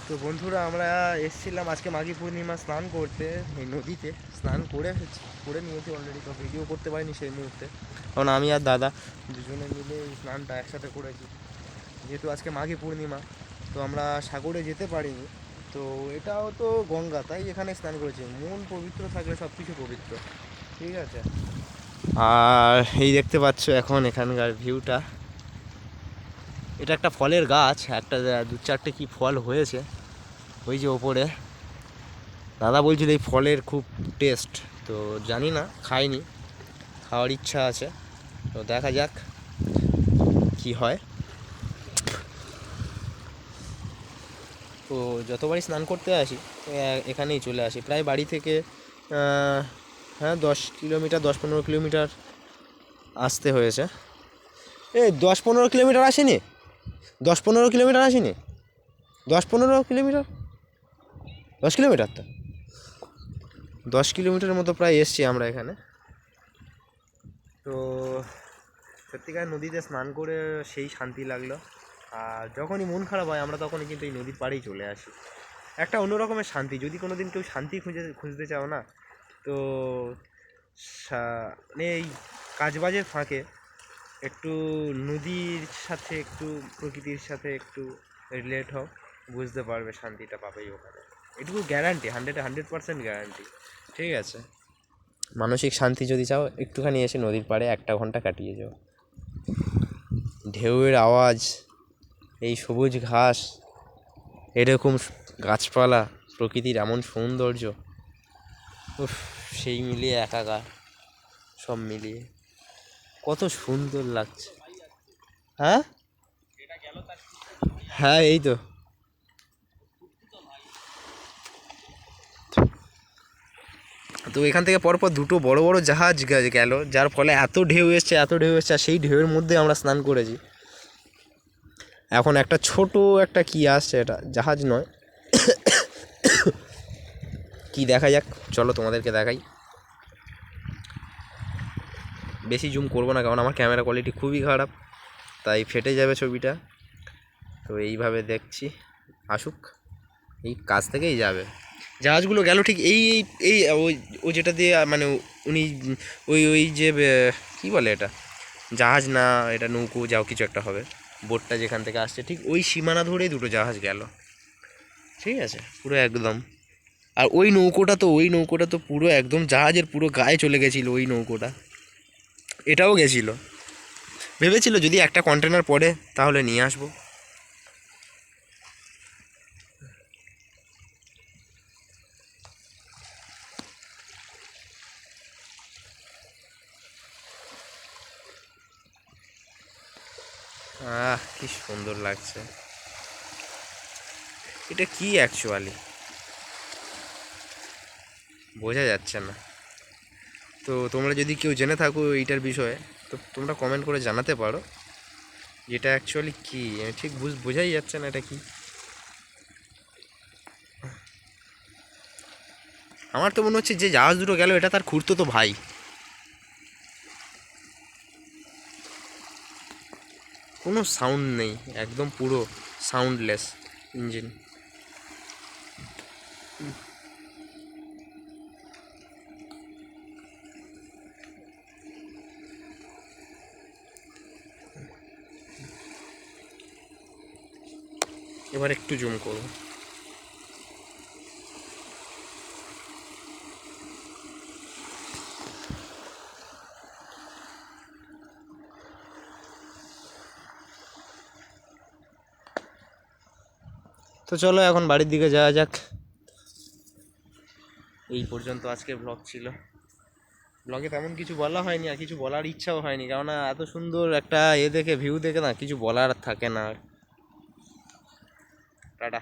তো বন্ধুরা আমরা এসেছিলাম আজকে মাঘী পূর্ণিমা স্নান করতে এই নদীতে। স্নান করে নিয়েছি অলরেডি, তো ভিডিও করতে পারিনি সেই মুহূর্তে, কারণ আমি আর দাদা দুজনে মিলে এই স্নানটা একসাথে করেছি। যেহেতু আজকে মাঘী পূর্ণিমা, তো আমরা সাগরে যেতে পারিনি। তো এটাও তো গঙ্গা, তাই এখানে স্নান করেছি। মন পবিত্র থাকলে সব কিছু পবিত্র, ঠিক আছে। আর এই দেখতে পাচ্ছ এখন এখানকার ভিউটা। এটা একটা ফলের গাছ, একটা দু চারটে কি ফল হয়েছে ওই যে ওপরে। দাদা বলছিল এই ফলের খুব টেস্ট, তো জানি না, খাইনি, খাওয়ার ইচ্ছা আছে, তো দেখা যাক কি হয়। তো যতবারই স্নান করতে আসি এখানেই চলে আসি, প্রায় বাড়ি থেকে হ্যাঁ 10 কিলোমিটার, 10-15 কিলোমিটার আসতে হয়েছে। 10-15 কিলোমিটার আসেনি, 10-15 কিলোমিটার আসেনি, 10-15 কিলোমিটার, 10 কিলোমিটার, তো 10 কিলোমিটারের মতো প্রায় এসছি আমরা এখানে। তো সত্যিকার নদীতে স্নান করে সেই শান্তি লাগলো। আর যখনই মন খারাপ হয় আমরা তখনই কিন্তু এই নদীর পাড়েই চলে আসি। একটা অন্য রকমের শান্তি। যদি কোনো দিন কেউ শান্তি খুঁজতে চাও না, তো মানে এই কাজবাজের ফাঁকে একটু নদীর সাথে, একটু প্রকৃতির সাথে একটু রিলেট হও, বুঝতে পারবে শান্তিটা পাবেই ওখানে। এটুকু গ্যারান্টি, 100% গ্যারান্টি, ঠিক আছে। মানসিক শান্তি যদি চাও, একটুখানি এসে নদীর পাড়ে 1 ঘন্টা কাটিয়ে যাও। ঢেউয়ের আওয়াজ, এই সবুজ ঘাস, এরকম গাছপালা, প্রকৃতির এমন সৌন্দর্য, উফ, সেই মিলিয়ে একাকার, সব মিলিয়ে কত সুন্দর লাগছে। হ্যাঁ হ্যাঁ, এই তো। তো এখান থেকে পরপর দুটো বড় বড় জাহাজ গেল, যার ফলে এত ঢেউ এসছে, এত ঢেউ এসছে, আর সেই ঢেউয়ের মধ্যে আমরা স্নান করেছি। এখন একটা ছোট একটা কি আসছে, এটা জাহাজ নয়, কি দেখা যাক, চলো তোমাদেরকে দেখাই। বেশি জুম করবো না, কারণ আমার ক্যামেরা কোয়ালিটি খুবই খারাপ, তাই ফেটে যাবে ছবিটা। তো এইভাবে দেখছি, আসুক, এই কাছ থেকেই যাবে। জাহাজগুলো গেল ঠিক এই এই এই ওই ও যেটা দিয়ে, মানে উনি ওই ওই যে কী বলে এটা, জাহাজ না, এটা নৌকো, যাও কিছু একটা হবে, বোটটা যেখান থেকে আসছে ঠিক ওই সীমানা ধরেই দুটো জাহাজ গেল, ঠিক আছে, পুরো একদম। আর ওই নৌকোটা তো পুরো একদম জাহাজের পুরো গায়ে চলে গেছিলো ওই নৌকোটা। এটাও গেছিলো, ভেবেছিল যদি একটা কন্টেনার পড়ে তাহলে নিয়ে আসবো। কি সুন্দর লাগছে। এটা কি অ্যাকচুয়ালি বোঝা যাচ্ছে না। তো তোমরা যদি কেউ জেনে থাকো এইটার বিষয়ে, তো তোমরা কমেন্ট করে জানাতে পারো এটা অ্যাকচুয়ালি কী। ঠিক বোঝাই যাচ্ছে না এটা কি। আমার তো মনে হচ্ছে যে জাহাজ দুটো গেল এটা তার খুঁড়তো ভাই। কোনো সাউন্ড নেই, একদম পুরো সাউন্ডলেস ইঞ্জিন। এবার একটু জুম করব। তো চলো এখন বাড়ির দিকে যাওয়া যাক। এই পর্যন্ত আজকের ব্লগ ছিল। ব্লগে তেমন কিছু বলা হয়নি, আর কিছু বলার ইচ্ছাও হয়নি, কেননা এত সুন্দর একটা দেখে, ভিউ দেখে না কিছু বলার থাকে না। টাটা।